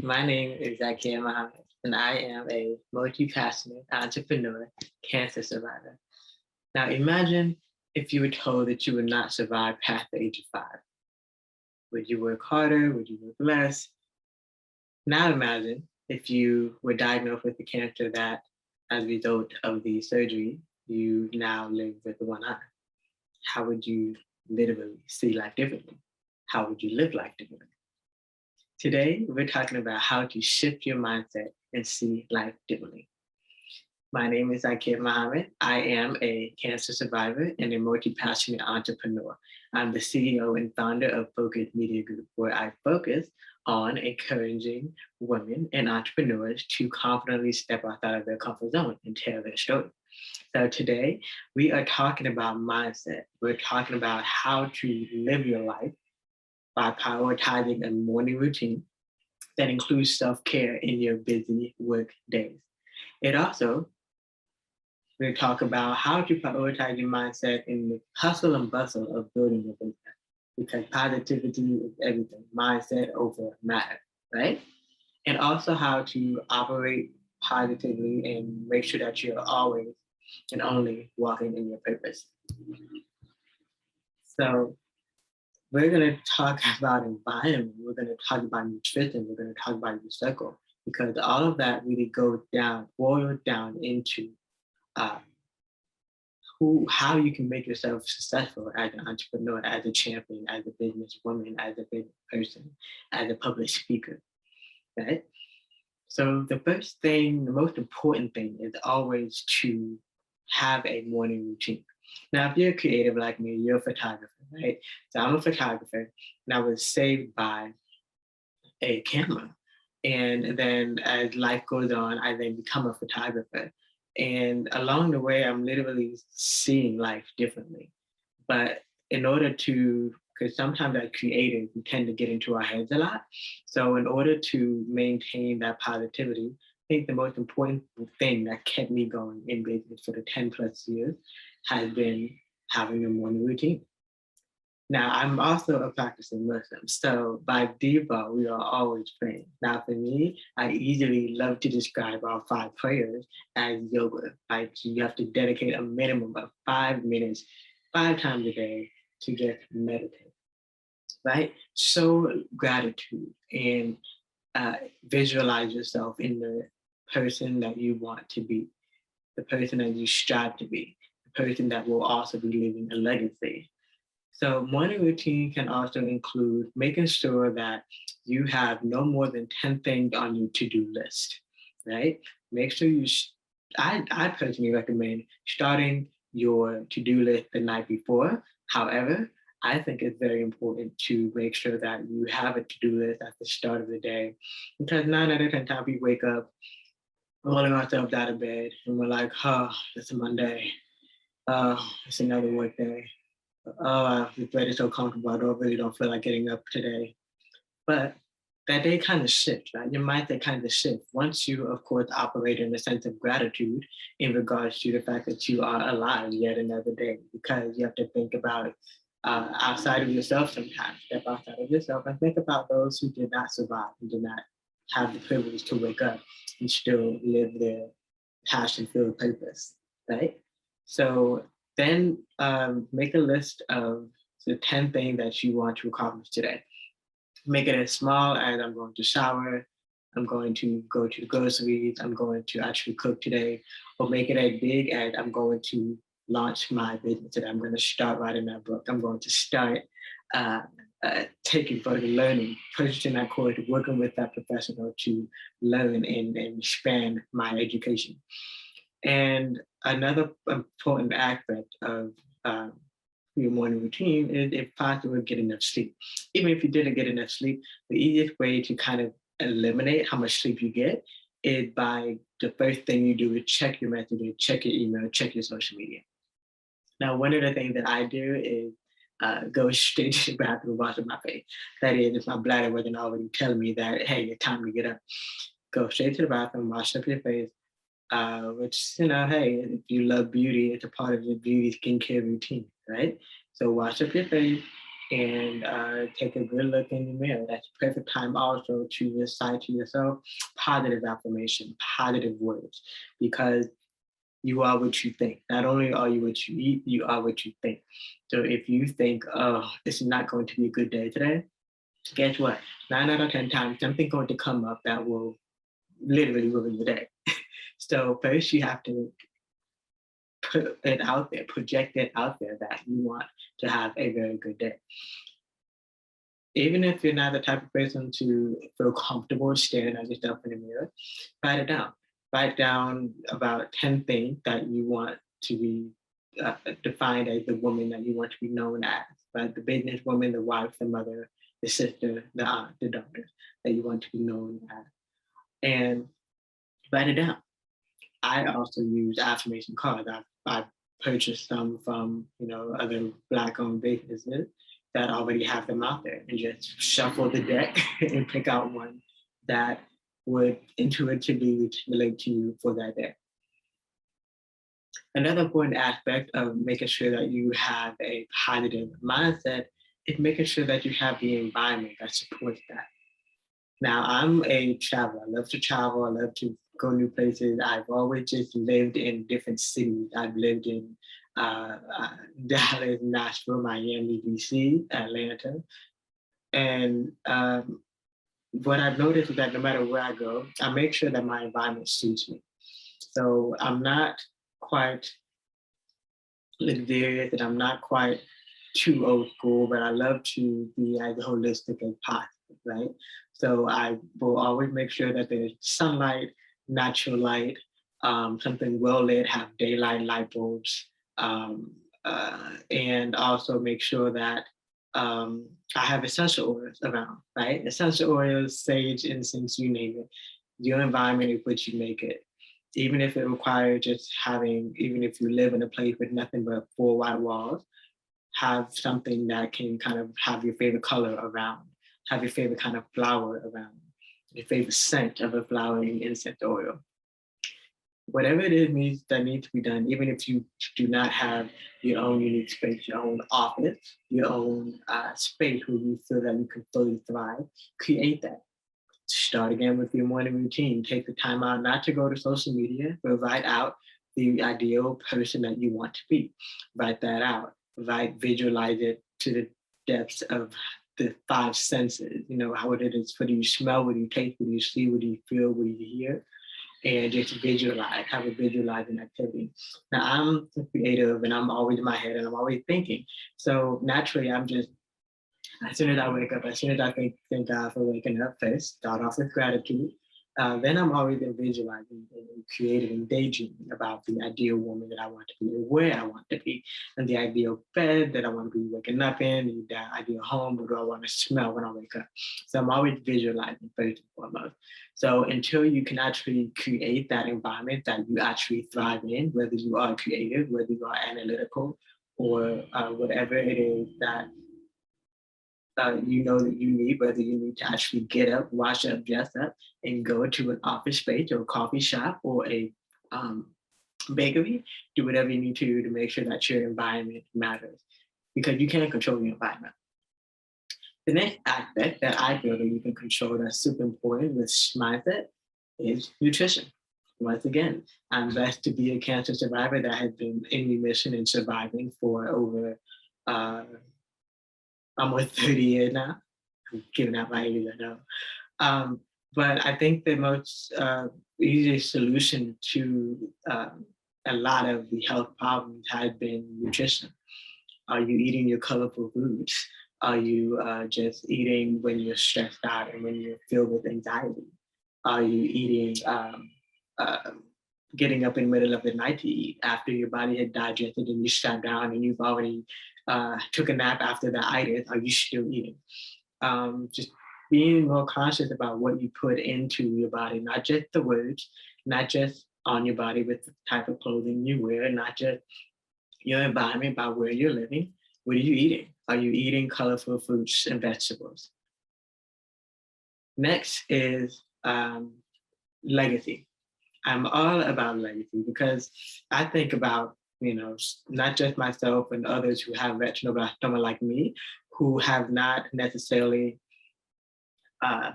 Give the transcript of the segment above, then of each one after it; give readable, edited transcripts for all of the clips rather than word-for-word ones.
My name is Zaakirah, and I am a multi-passionate entrepreneur, cancer survivor. Now, imagine if you were told that you would not survive past the age of 5. Would you work harder? Would you work less? Now, imagine if you were diagnosed with the cancer that, as a result of the surgery, you now live with one eye. How would you literally see life differently? How would you live life differently? Today, we're talking about how to shift your mindset and see life differently. My name is Zaakirah. I am a cancer survivor and a multi-passionate entrepreneur. I'm the CEO and founder of Phocused Media Group, where I focus on encouraging women and entrepreneurs to confidently step outside of their comfort zone and tell their story. So today, we are talking about mindset. We're talking about how to live your life by prioritizing a morning routine that includes self-care in your busy work days. It also, we talk about how to prioritize your mindset in the hustle and bustle of building your business. Because positivity is everything, mindset over matter, right? And also how to operate positively and make sure that you're always and only walking in your purpose. So we're going to talk about environment. We're going to talk about nutrition. We're going to talk about your circle because all of that really boils down into uh, how you can make yourself successful as an entrepreneur, as a champion, as a businesswoman, as a business person, as a public speaker, right? So the first thing, the most important thing is always to have a morning routine. Now, if you're creative like me, you're a photographer, right? So I'm a photographer and I was saved by a camera. And then as life goes on, I then become a photographer. And along the way, I'm literally seeing life differently. But in order to, because sometimes as creatives, we tend to get into our heads a lot. So in order to maintain that positivity, I think the most important thing that kept me going in business for the 10 plus years has been having a morning routine. Now, I'm also a practicing Muslim, so by default, we are always praying. Now, for me, I easily love to describe our 5 prayers as yoga. Like, you have to dedicate a minimum of 5 minutes, 5 times a day to just meditate, right? Show gratitude and visualize yourself in the person that you want to be, the person that you strive to be, the person that will also be leaving a legacy. So morning routine can also include making sure that you have no more than 10 things on your to-do list, right? Make sure I personally recommend starting your to-do list the night before. However, I think it's very important to make sure that you have a to-do list at the start of the day because 9 out of 10 times we wake up rolling ourselves out of bed and we're like, oh, it's a Monday. Oh, it's another work day. Oh, the bed is so comfortable. I really don't feel like getting up today. But that day kind of shifts, right? Your mindset kind of shifts once you, of course, operate in a sense of gratitude in regards to the fact that you are alive yet another day, because you have to think about outside of yourself sometimes. Step outside of yourself and think about those who did not survive, who did not have the privilege to wake up and still live their passion-filled purpose, right? So then make a list of the 10 things that you want to accomplish today. Make it as small as I'm going to shower, I'm going to go to the groceries, I'm going to actually cook today, or make it as big as I'm going to launch my business today. I'm going to start writing that book. I'm going to start uh, taking further learning, purchasing that course, working with that professional to learn and expand my education. And another important aspect of your morning routine is, if possible, get enough sleep. Even if you didn't get enough sleep, the easiest way to kind of eliminate how much sleep you get is by the first thing you do is check your messages, check your email, check your social media. Now, one of the things that I do is go straight to the bathroom, wash my face. That is, if my bladder wasn't already telling me that, hey, it's time to get up. Go straight to the bathroom, wash up your face, which, hey, if you love beauty, it's a part of your beauty skincare routine, right? So wash up your face, and take a good look in the mirror. That's the perfect time also to recite to yourself positive affirmation, positive words, because you are what you think. Not only are you what you eat, you are what you think. So if you think, oh, this is not going to be a good day today, guess what? 9 out of 10 times, something's going to come up that will literally ruin your day. So first you have to put it out there, project it out there that you want to have a very good day. Even if you're not the type of person to feel comfortable staring at yourself in the mirror, write it down. Write down about 10 things that you want to be defined as the woman that you want to be known as, right? The businesswoman, the wife, the mother, the sister, the aunt, the daughter that you want to be known as. And write it down. I also use affirmation cards. I purchased some from other Black-owned businesses that already have them out there, and just shuffle the deck and pick out one that would intuitively relate to you for that day. Another important aspect of making sure that you have a positive mindset is making sure that you have the environment that supports that. Now, I'm a traveler. I love to travel. I love to go new places. I've always just lived in different cities. I've lived in Dallas, Nashville, Miami, DC, Atlanta. And what I've noticed is that no matter where I go, I make sure that my environment suits me. So I'm not quite luxurious and I'm not quite too old school, but I love to be as holistic as possible, right? So I will always make sure that there's sunlight, natural light, something well lit, have daylight light bulbs, and also make sure that I have essential oils around, right? Essential oils, sage, incense, you name it. Your environment is what you make it. Even if it requires just having, even if you live in a place with nothing but 4 white walls, have something that can kind of have your favorite color around, have your favorite kind of flower around, your favorite scent of a flowering incense oil. Whatever it is that needs to be done, even if you do not have your own unique space, your own office, your own space where you feel that you can fully thrive, create that. Start again with your morning routine. Take the time out not to go to social media, but write out the ideal person that you want to be. Write that out. Visualize it to the depths of the 5 senses. You know, how it is. What do you smell? What do you taste? What do you see? What do you feel? What do you hear? And just visualize, have a visualizing activity. Now, I'm creative and I'm always in my head and I'm always thinking. So naturally, I'm just, as soon as I wake up, as soon as I thank God for waking up first, start off with gratitude. Then I'm always visualizing and creating and daydreaming about the ideal woman that I want to be, or where I want to be, and the ideal bed that I want to be waking up in, the ideal home, what do I want to smell when I wake up. So I'm always visualizing first and foremost. So until you can actually create that environment that you actually thrive in, whether you are creative, whether you are analytical, or whatever it is that you know that you need, whether you need to actually get up, wash up, dress up, and go to an office space or a coffee shop or a bakery, do whatever you need to do to make sure that your environment matters, because you can't control your environment. The next aspect that I feel that you can control that's super important with mindset is nutrition. Once again, I'm blessed to be a cancer survivor that has been in remission and surviving for over almost 30 years now. I'm giving out my age, I know. But I think the most easiest solution to a lot of the health problems has been nutrition. Are you eating your colorful foods? Are you just eating when you're stressed out and when you're filled with anxiety? Are you eating, getting up in the middle of the night to eat after your body had digested and you sat down and you've already took a nap after the itis? Are you still eating? Just being more conscious about what you put into your body, not just the words, not just on your body with the type of clothing you wear, not just your environment by where you're living. What are you eating? Are you eating colorful fruits and vegetables? Next is legacy. I'm all about legacy because I think about, not just myself and others who have retinoblastima like me, who have not necessarily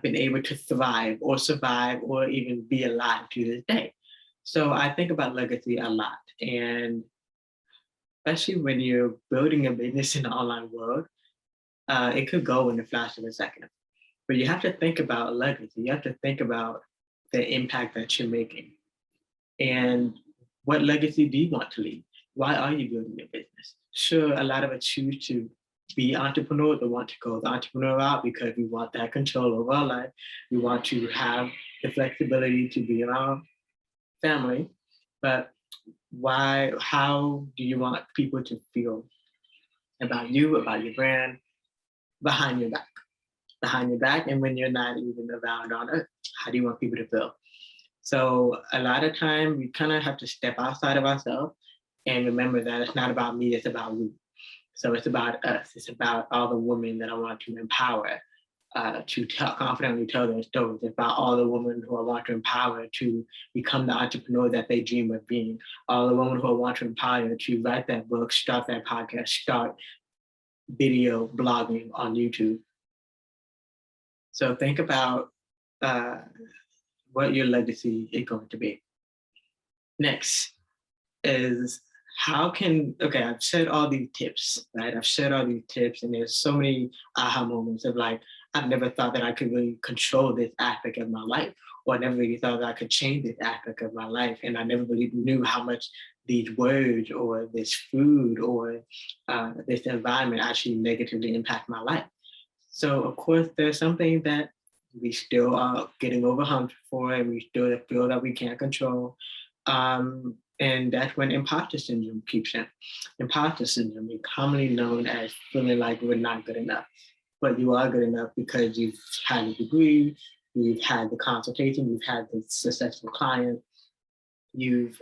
been able to thrive or survive or even be alive to this day. So I think about legacy a lot. And especially when you're building a business in the online world, it could go in a flash of a second. But you have to think about legacy. You have to think about the impact that you're making. And what legacy do you want to leave? Why are you building your business? Sure, a lot of us choose to be entrepreneurs or want to go the entrepreneur route because we want that control over our life. We want to have the flexibility to be around family. But why, how do you want people to feel about you, about your brand, behind your back? Behind your back, and when you're not even around on earth, how do you want people to feel? So a lot of time we kind of have to step outside of ourselves and remember that it's not about me, it's about we. So it's about us. It's about all the women that I want to empower to confidently tell their stories. It's about all the women who I want to empower to become the entrepreneur that they dream of being. All the women who I want to empower to write that book, start that podcast, start video blogging on YouTube. So think about uh, what your legacy is going to be. Next is okay, I've said all these tips, right? I've shared all these tips, and there's so many aha moments of like, I've never thought that I could really control this aspect of my life, or I never really thought that I could change this aspect of my life. And I never really knew how much these words or this food or this environment actually negatively impact my life. So of course, there's something that we still are getting overwhelmed for, and we still feel that we can't control. And that's when imposter syndrome keeps in. Imposter syndrome is commonly known as feeling like we're not good enough, but you are good enough because you've had a degree, you've had the consultation, you've had the successful client, you've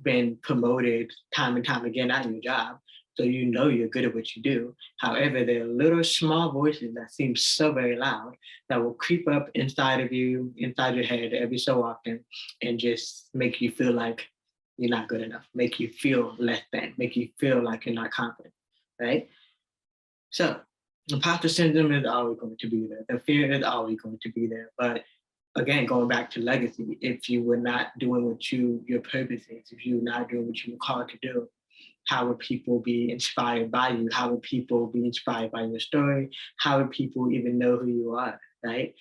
been promoted time and time again at your job. So you know you're good at what you do. However, there are little small voices that seem so very loud that will creep up inside of you, inside your head every so often, and just make you feel like you're not good enough, make you feel less than, make you feel like you're not confident, right? So imposter syndrome is always going to be there. The fear is always going to be there. But again, going back to legacy, if you were not doing what your purpose is, if you're not doing what you were called to do, how would people be inspired by you? How would people be inspired by your story? How would people even know who you are, right?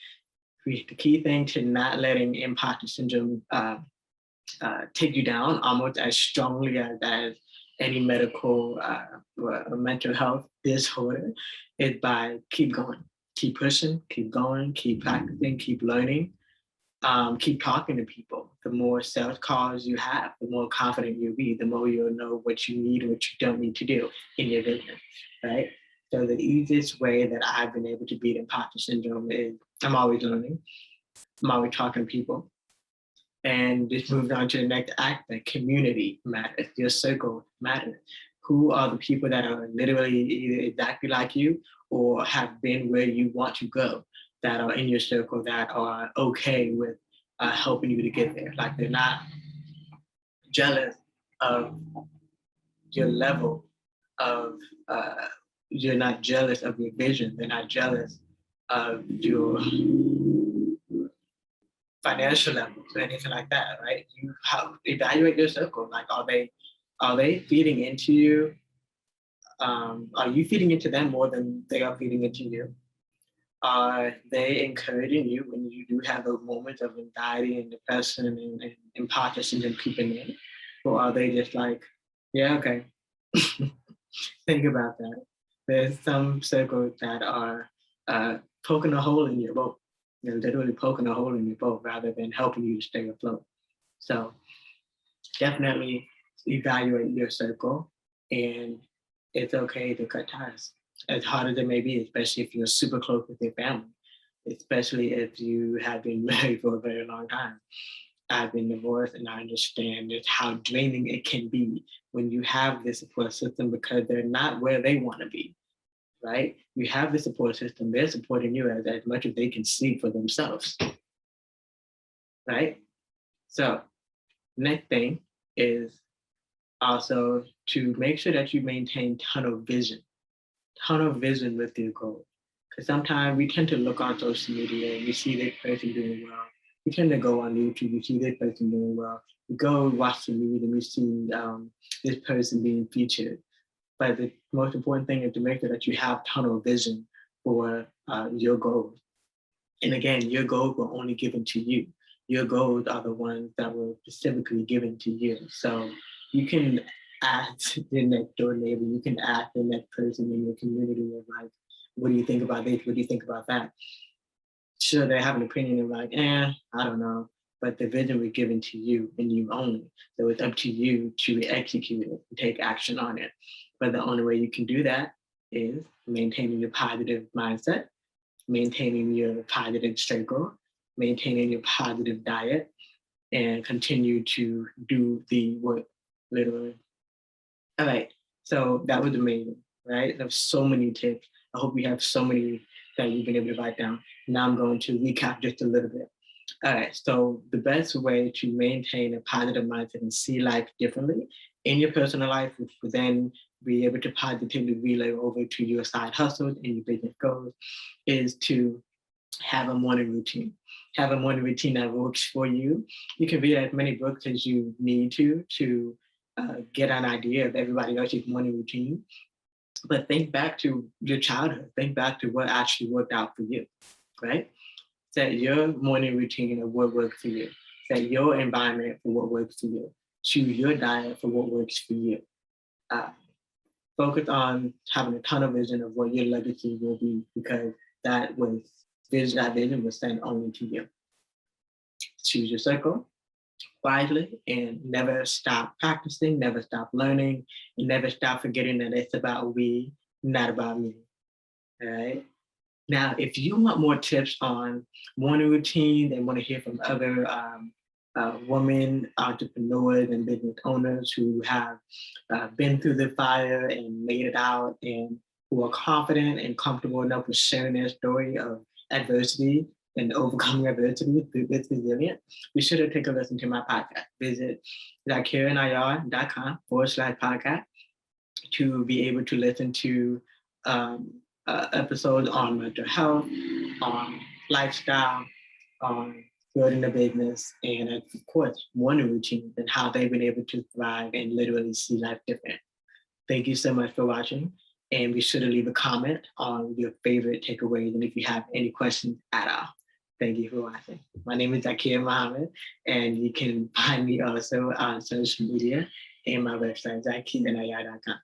The key thing to not letting imposter syndrome take you down almost as strongly as any medical or mental health disorder is by keep going, keep pushing, keep going, keep practicing, keep learning, keep talking to people. The more sales calls you have, the more confident you'll be, the more you'll know what you need and what you don't need to do in your business, right? So the easiest way that I've been able to beat imposter syndrome is I'm always learning. I'm always talking to people. And this moves on to the next aspect. Community matters. Your circle matters. Who are the people that are literally either exactly like you or have been where you want to go, that are in your circle, that are okay with helping you to get there? Like they're not jealous of your level of, you're not jealous of your vision. They're not jealous of your financial levels or anything like that, right? You evaluate your circle. Like, are they feeding into you? Are you feeding into them more than they are feeding into you? Are they encouraging you when you do have those moments of anxiety and depression and imposter syndrome creeping in? Or are they just like, yeah, okay, think about that. There's some circles that are poking a hole in your boat. They're literally poking a hole in your boat rather than helping you to stay afloat. So definitely evaluate your circle, and it's okay to cut ties. As hard as it may be, especially if you're super close with your family, especially if you have been married for a very long time. I've been divorced, and I understand just how draining it can be when you have this support system because they're not where they want to be, right? You have the support system, they're supporting you as much as they can see for themselves, right? So, next thing is also to make sure that you maintain tunnel vision. tunnel vision with your goal. Because sometimes we tend to look on social media and we see this person doing well. We tend to go on YouTube, we see this person doing well. We go watch the news and we see this person being featured. But the most important thing is to make sure that you have tunnel vision for your goals. And again, your goals were only given to you. Your goals are the ones that were specifically given to you. So you can ask the next door neighbor, you can ask the next person in your community of like, what do you think about this? What do you think about that? Sure, they have an opinion of like, I don't know. But the vision was given to you and you only. So it's up to you to execute it and take action on it. But the only way you can do that is maintaining your positive mindset, maintaining your positive circle, maintaining your positive diet, and continue to do the work, literally. All right, so that was amazing, right? There's so many tips. I hope we have so many that you've been able to write down. Now I'm going to recap just a little bit. All right, so the best way to maintain a positive mindset and see life differently in your personal life, which will then be able to positively relay over to your side hustles and your business goals, is to have a morning routine. Have a morning routine that works for you. You can read as many books as you need to get an idea of everybody else's morning routine. But think back to your childhood. Think back to what actually worked out for you, right? Set your morning routine of what works for you. Set your environment for what works for you. Choose your diet for what works for you. Uh, Focus on having a ton of vision of what your legacy will be because that vision was sent only to you. Choose your circle wisely and never stop practicing, never stop learning, and never stop forgetting that it's about we, not about me. All right. Now, if you want more tips on morning routine and want to hear from other women entrepreneurs and business owners who have been through the fire and made it out and who are confident and comfortable enough with sharing their story of adversity and overcoming adversity with resilience, be sure to take a listen to my podcast. Visit Zaakirah.com/podcast to be able to listen to episodes on mental health, on lifestyle, on building a business, and of course, morning routines and how they've been able to thrive and literally see life different. Thank you so much for watching. And be sure to leave a comment on your favorite takeaways and if you have any questions at all. Thank you for watching. My name is Zaakirah Muhammad, and you can find me also on social media and my website, Nayyar.com.